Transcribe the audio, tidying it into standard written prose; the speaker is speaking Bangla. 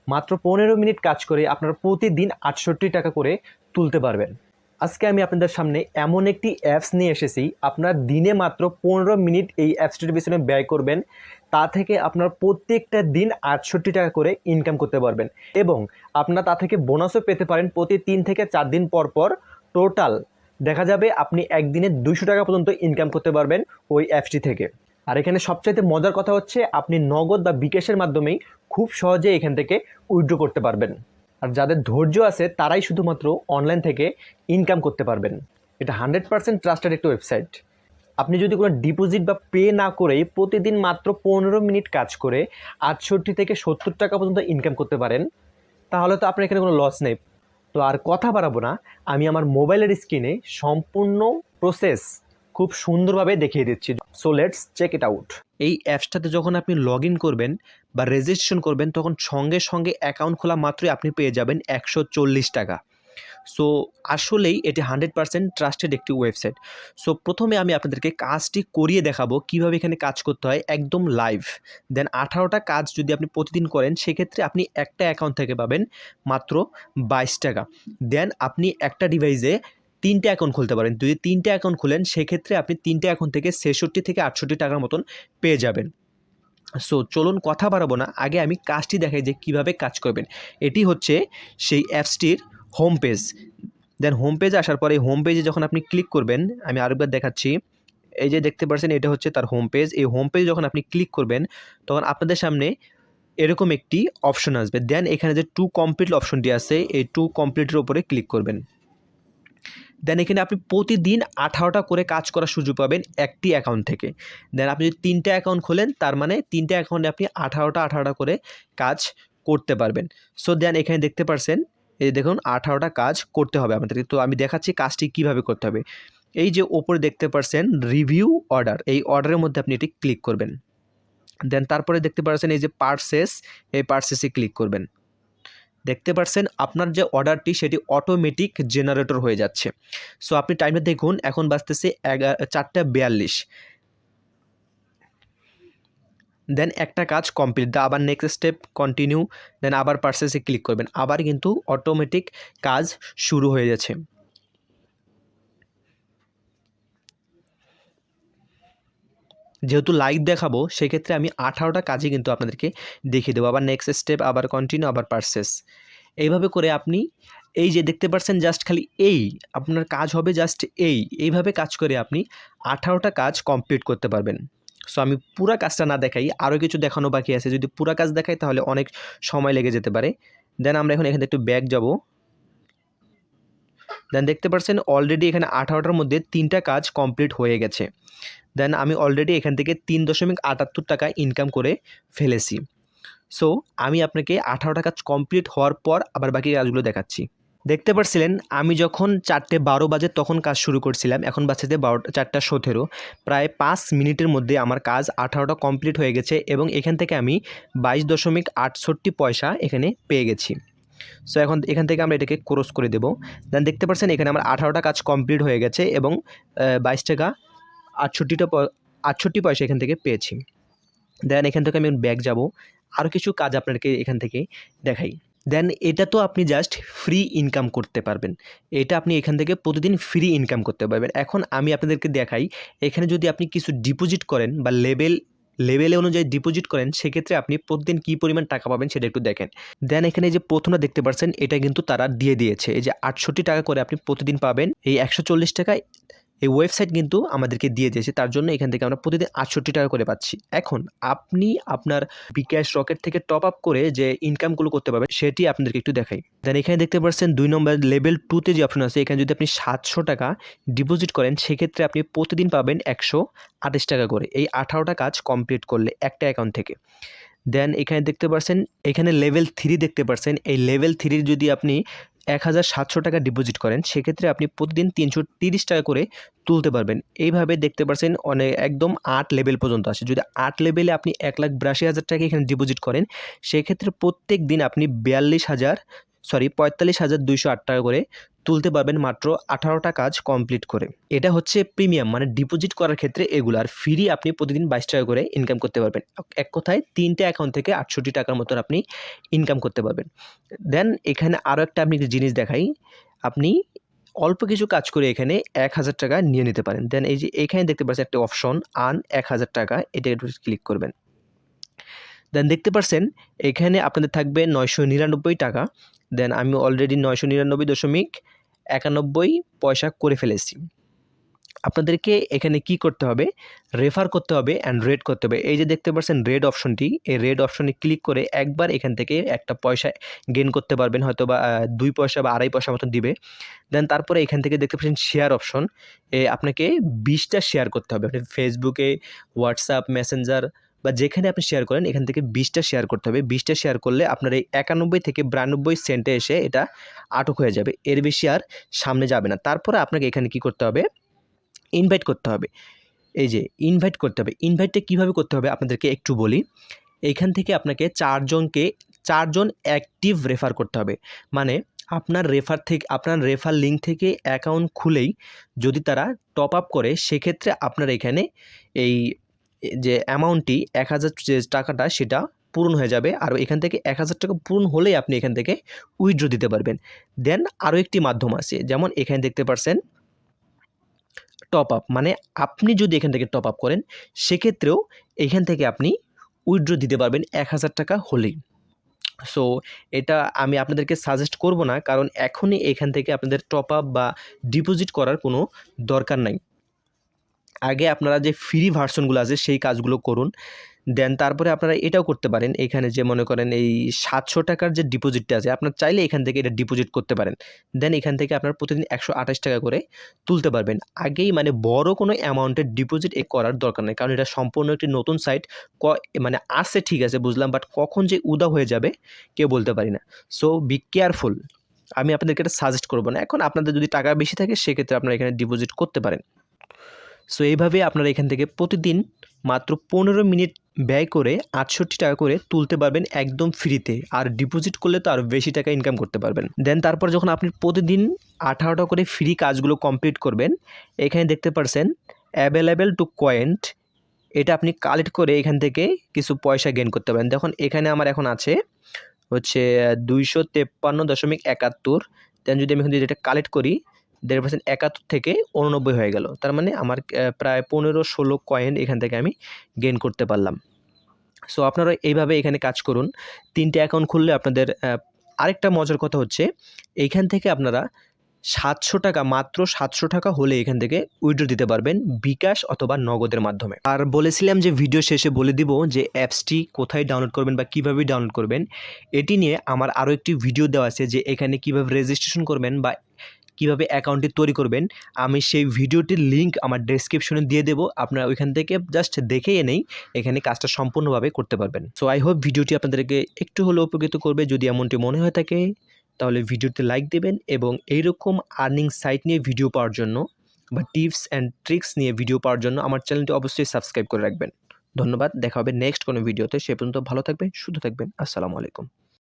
মাত্র 15 মিনিট কাজ করে আপনারা প্রতিদিন 68 টাকা করে তুলতে পারবেন। আজকে আমি আপনাদের সামনে এমন একটি অ্যাপস নিয়ে এসেছি, আপনার দিনে মাত্র 15 মিনিট এই অ্যাপসটির পিছনে ব্যয় করবেন, তা থেকে আপনার প্রত্যেকটা দিন 68 টাকা করে ইনকাম করতে পারবেন এবং আপনার তা থেকে বোনাসও পেতে পারেন প্রতি 3 থেকে 4 দিন পর পর। টোটাল দেখা যাবে আপনি একদিনে 200 টাকা পর্যন্ত ইনকাম করতে পারবেন ওই অ্যাপসটি থেকে। আর এখানে সবচাইতে মজার কথা হচ্ছে আপনি নগদ বা বিকাশের মাধ্যমেই খুব সহজে এখান থেকে উইথড্র করতে পারবেন। আর যাদের ধৈর্য আছে তারাই শুধুমাত্র অনলাইন থেকে ইনকাম করতে পারবেন। এটা 100% ট্রাস্টেড একটা ওয়েবসাইট। আপনি যদি কোনো ডিপোজিট বা পে না করেই প্রতিদিন মাত্র 15 মিনিট কাজ করে 68 থেকে 70 টাকা পর্যন্ত ইনকাম করতে পারেন, তাহলে তো আপনার এখানে কোনো লস নেই। তো আর কথা বাড়াবো না, আমি আমার মোবাইলের স্ক্রিনে সম্পূর্ণ প্রসেস খুব সুন্দরভাবে দেখিয়ে দিচ্ছি। So let's check it out. এই অ্যাপসটাতে যখন আপনি লগ ইন করবেন বা রেজিস্ট্রেশন করবেন, তখন সঙ্গে সঙ্গে অ্যাকাউন্ট খোলা মাত্রই আপনি পেয়ে যাবেন 140 টাকা। সো আসলেই এটি 100% ট্রাস্টেড একটি ওয়েবসাইট। সো প্রথমে আমি আপনাদেরকে কাজটি করিয়ে দেখাবো কীভাবে এখানে কাজ করতে হয় একদম লাইভ। দেন 18টা কাজ যদি আপনি প্রতিদিন করেন সেক্ষেত্রে আপনি একটা অ্যাকাউন্ট থেকে পাবেন মাত্র 22 টাকা। দেন আপনি একটা ডিভাইসে 3টে অ্যাকাউন্ট খুলতে পারেন। যদি 3টে অ্যাকাউন্ট খুলেন সেক্ষেত্রে আপনি 3টে অ্যাকাউন্ট থেকে 66 থেকে 68 টাকার মতন পেয়ে যাবেন। সো চলুন কথা বাড়াবো না, আগে আমি কাজটি দেখাই যে কিভাবে কাজ করবেন। এটি হচ্ছে সেই অ্যাপসটির হোম পেজ। দেন হোম পেজে আসার পরে হোম পেজে যখন আপনি ক্লিক করবেন, আমি আরেকবার দেখাচ্ছি, এই যে দেখতে পাচ্ছেন এটা হচ্ছে তার হোম পেজ। এই হোম পেজে যখন আপনি ক্লিক করবেন তখন আপনাদের সামনে এরকম একটি অপশন আসবে। দেন এখানে যে টু কমপ্লিট অপশনটি আছে, এই টু কমপ্লিটের উপরে ক্লিক করবেন। দেন এখানে আপনি প্রতিদিন 18টা করে কাজ করার সুযোগ পাবেন একটি অ্যাকাউন্ট থেকে। দেন আপনি যদি 3টে অ্যাকাউন্ট খোলেন তার মানে 3টে অ্যাকাউন্টে আপনি 18টা করে কাজ করতে পারবেন। সো দেন এখানে দেখতে পাচ্ছেন, এই দেখুন 18টা কাজ করতে হবে আমাদেরকে। তো আমি দেখাচ্ছি কাজটি কিভাবে করতে হবে। এই যে ওপরে দেখতে পাচ্ছেন রিভিউ অর্ডার, এই অর্ডারের মধ্যে আপনি এটি ক্লিক করবেন। দেন তারপরে দেখতে পাচ্ছেন এই যে পারচেস, এই পারচেসে ক্লিক করবেন। দেখতে পাচ্ছেন আপনার যে অর্ডারটি সেটি অটোমেটিক জেনারেটর হয়ে যাচ্ছে। সো আপনি টাইমে দেখুন, এখন বাজতেছে 4টা 42। দেন একটা কাজ কমপ্লিট, আবার নেক্সট স্টেপ কন্টিনিউ, দেন আবার পারচেসে ক্লিক করবেন, আবার কিন্তু অটোমেটিক কাজ শুরু হয়ে যাচ্ছে। যেহেতু লাইভ দেখাবো সেক্ষেত্রে আমি 18টা কাজই কিন্তু আপনাদেরকে দেখিয়ে দেবো। আবার নেক্সট স্টেপ, আবার কন্টিনিউ, আবার পারচেস। এইভাবে করে আপনি এই যে দেখতে পাচ্ছেন জাস্ট খালি এই আপনার কাজ হবে জাস্ট এইভাবে কাজ করে আপনি 18টা কাজ কমপ্লিট করতে পারবেন। সো আমি পুরা কাজটা না দেখাই, আরও কিছু দেখানো বাকি আছে। যদি পুরা কাজ দেখাই তাহলে অনেক সময় লেগে যেতে পারে। দেন আমরা এখন এখানে একটু ব্যাক যাব। দেন দেখতে পাচ্ছেন অলরেডি এখানে 18টার মধ্যে 3টা কাজ কমপ্লিট হয়ে গেছে। দেন আমি অলরেডি এখান থেকে 3.78 টাকা ইনকাম করে ফেলেছি। সো আমি আপনাকে 18টা কাজ কমপ্লিট হওয়ার পর আবার বাকি কাজগুলো দেখাচ্ছি। দেখতে পাচ্ছিলেন আমি যখন 4:12 বাজে তখন কাজ শুরু করছিলাম, এখন বাজছে 4:17। প্রায় 5 মিনিটের মধ্যে আমার কাজ 18টা কমপ্লিট হয়ে গেছে এবং এখান থেকে আমি 22.68 পয়সা এখানে পেয়ে গেছি। সো এখন এখান থেকে আমরা এটাকে ক্রস করে দেব। দেন দেখতে পাচ্ছেন এখানে আমার 18টা কাজ কমপ্লিট হয়ে গেছে এবং 22 টাকা 68 পয়সা এখান থেকে পেয়েছি। দেন এখান থেকে আমি ব্যাক যাব, আরও কিছু কাজ আপনাদেরকে এখান থেকে দেখাই। দেন এটা তো আপনি জাস্ট ফ্রি ইনকাম করতে পারবেন, এটা আপনি এখান থেকে প্রতিদিন ফ্রি ইনকাম করতে পারবেন। এখন আমি আপনাদেরকে দেখাই এখানে যদি আপনি কিছু ডিপোজিট করেন বা লেভেলে অনুযায়ী ডিপোজিট করেন সেক্ষেত্রে আপনি প্রতিদিন কী পরিমাণ টাকা পাবেন সেটা একটু দেখেন। দেন এখানে যে প্রথমটা দেখতে পাচ্ছেন এটা কিন্তু তারা দিয়ে দিয়েছে, এই যে 68 টাকা করে আপনি প্রতিদিন পাবেন। এই 140 টাকায় এই ওয়েবসাইট কিন্তু আমাদেরকে দিয়ে দিয়েছে, তার জন্য এখান থেকে আমরা প্রতিদিন 68 টাকা করে পাচ্ছি। এখন আপনি আপনার বিকাশ রকেট থেকে টপ আপ করে যে ইনকামগুলো করতে পারবেন সেটি আপনাদেরকে একটু দেখাই। দেন এখানে দেখতে পাচ্ছেন 2 নম্বর লেভেল 2তে যে অপশন আছে, এখানে যদি আপনি 700 টাকা ডিপোজিট করেন সেক্ষেত্রে আপনি প্রতিদিন পাবেন 128 টাকা করে, এই 18টা কাজ কমপ্লিট করলে একটা অ্যাকাউন্ট থেকে। দেন এখানে দেখতে পাচ্ছেন এখানে লেভেল 3 দেখতে পাচ্ছেন, এই লেভেল 3 যদি আপনি 1700 টাকা ডিপোজিট করেন সেক্ষেত্রে আপনি প্রতিদিন 330 টাকা করে তুলতে পারবেন। এইভাবে দেখতে পাচ্ছেন অনেক একদম 8 লেভেল পর্যন্ত আসে। যদি 8 লেভেলে আপনি 1,82,000 টাকা এখানে ডিপোজিট করেন সেক্ষেত্রে প্রত্যেক দিন আপনি 42,000 45,208 টাকা করে তুলতে পারবেন মাত্র 18টা কাজ কমপ্লিট করে। এটা হচ্ছে প্রিমিয়াম, মানে ডিপোজিট করার ক্ষেত্রে এগুলো। আর ফ্রি আপনি প্রতিদিন 22 টাকা করে ইনকাম করতে পারবেন। এক কথায় 3টে অ্যাকাউন্ট থেকে 68 টাকার মতন আপনি ইনকাম করতে পারবেন। দেন এখানে আরও একটা আপনি জিনিস দেখাই, আপনি অল্প কিছু কাজ করে এখানে 1000 টাকা নিয়ে নিতে পারেন। দেন এই যে এখানে দেখতে পাচ্ছেন একটা অপশন আর্ন 1000 টাকা, এটা একটু ক্লিক করবেন। দেন দেখতে পাচ্ছেন এখানে আপনাদের থাকবে 999 টাকা। দেন আমি অলরেডি 999.91 করে ফেলেছি। আপনাদেরকে এখানে কি করতে হবে, রেফার করতে হবে অ্যান্ড রেড করতে হবে। এই যে দেখতে পাচ্ছেন রেড অপশনটি, এই রেড অপশনে ক্লিক করে একবার এখান থেকে একটা পয়সা গেইন করতে পারবেন, হয়তো বা 2 পয়সা বা 2.5 পয়সা মতন দিবে। দেন তারপরে এখান থেকে দেখতে পাচ্ছেন শেয়ার অপশন, আপনাকে 20টা শেয়ার করতে হবে। আপনি ফেসবুকে, হোয়াটসঅ্যাপ, মেসেঞ্জার বা যেখানে আপনি শেয়ার করেন এখান থেকে 20টা শেয়ার করতে হবে। 20টা শেয়ার করলে আপনার এই 91 থেকে 92 সেন্টে এসে এটা আটক হয়ে যাবে, এর বেশি আর সামনে যাবে না। তারপরে আপনাকে এখানে কি করতে হবে, ইনভাইট করতে হবে। এই যে ইনভাইট করতে হবে, ইনভাইটটা কীভাবে করতে হবে আপনাদেরকে একটু বলি। এইখান থেকে আপনাকে 4জন অ্যাক্টিভ রেফার করতে হবে। মানে আপনার রেফার লিঙ্ক থেকে অ্যাকাউন্ট খুলেই যদি তারা টপ আপ করে, সেক্ষেত্রে আপনার এখানে এই যে অ্যামাউন্টটি 1000 যে টাকাটা সেটা পূরণ হয়ে যাবে। আর এখান থেকে 1000 টাকা পূরণ হলেই আপনি এখান থেকে উইথড্র দিতে পারবেন। দেন আরও একটি মাধ্যম আছে, যেমন এখানে দেখতে পাচ্ছেন টপ আপ, মানে আপনি যদি এখান থেকে টপ আপ করেন সেক্ষেত্রেও এখান থেকে আপনি উইথড্র দিতে পারবেন 1000 টাকা হলেই। সো এটা আমি আপনাদেরকে সাজেস্ট করব না, কারণ এখনই এখান থেকে আপনাদের টপ আপ বা ডিপোজিট করার কোনো দরকার নাই। আগে আপনারা যে ফ্রি ভার্সনগুলো আছে সেই কাজগুলো করুন। দেন তারপরে আপনারা এটাও করতে পারেন, এখানে যে মনে করেন এই 700 টাকার যে ডিপোজিটটা আছে আপনার চাইলে এখান থেকে এটা ডিপোজিট করতে পারেন। দেন এখান থেকে আপনার প্রতিদিন 128 টাকা করে তুলতে পারবেন। আগেই মানে বড় কোনো অ্যামাউন্টের ডিপোজিট করার দরকার নেই, কারণ এটা সম্পূর্ণ একটি নতুন সাইট। মানে আছে ঠিক আছে বুঝলাম, বাট কখন যে উধাও হয়ে যাবে কেউ বলতে পারি না। সো বি কেয়ারফুল, আমি আপনাদেরকে এটা সাজেস্ট করবো না। এখন আপনাদের যদি টাকা বেশি থাকে সেক্ষেত্রে আপনারা এখানে ডিপোজিট করতে পারেন। সো এইভাবে আপনারা এখান থেকে প্রতিদিন মাত্র 15 মিনিট ব্যয় করে 68 টাকা করে তুলতে পারবেন একদম ফ্রিতে। আর ডিপোজিট করলে তো আরও বেশি টাকা ইনকাম করতে পারবেন। দেন তারপর যখন আপনি প্রতিদিন 18টা করে ফ্রি কাজগুলো কমপ্লিট করবেন, এখানে দেখতে পাচ্ছেন অ্যাভেলেবেল টু কয়েন্ট, এটা আপনি কালেক্ট করে এখান থেকে কিছু পয়সা গেইন করতে পারেন। দেখুন এখানে আমার এখন আছে হচ্ছে 253.71। দেন যদি আমি এখান থেকে এটা কালেক্ট করি 1.5% 71 থেকে 89 হয়ে গেল। তার মানে আমার প্রায় 15-16 কয়েন এখান থেকে আমি গেইন করতে পারলাম। সো আপনারা এইভাবে এখানে কাজ করুন। 3টে অ্যাকাউন্ট খুললে আপনাদের আরেকটা মজার কথা হচ্ছে, এইখান থেকে আপনারা 700 টাকা, মাত্র 700 টাকা হলে এখান থেকে উইথড্র দিতে পারবেন বিকাশ অথবা নগদের মাধ্যমে। আর বলেছিলাম যে ভিডিও শেষে বলে দিব যে অ্যাপসটি কোথায় ডাউনলোড করবেন বা কীভাবে ডাউনলোড করবেন। এটি নিয়ে আমার আরও একটি ভিডিও দেওয়া আছে, যে এখানে কীভাবে রেজিস্ট্রেশন করবেন বা কীভাবে অ্যাকাউন্টটি তৈরি করবেন। আমি সেই ভিডিওটির লিঙ্ক আমার ডেসক্রিপশনে দিয়ে দেবো, আপনারা ওইখান থেকে জাস্ট দেখে এনেই এখানে কাজটা সম্পূর্ণভাবে করতে পারবেন। সো আই হোপ ভিডিওটি আপনাদেরকে একটু হলেও উপকৃত করবে। যদি এমনটি মনে হয়ে থাকে তাহলে ভিডিওতে লাইক দেবেন, এবং এইরকম আর্নিং সাইট নিয়ে ভিডিও পাওয়ার জন্য বা টিপস অ্যান্ড ট্রিক্স নিয়ে ভিডিও পাওয়ার জন্য আমার চ্যানেলটি অবশ্যই সাবস্ক্রাইব করে রাখবেন। ধন্যবাদ, দেখা হবে নেক্সট কোনো ভিডিওতে। সে পর্যন্ত ভালো থাকবেন, সুস্থ থাকবেন। আসসালামু আলাইকুম।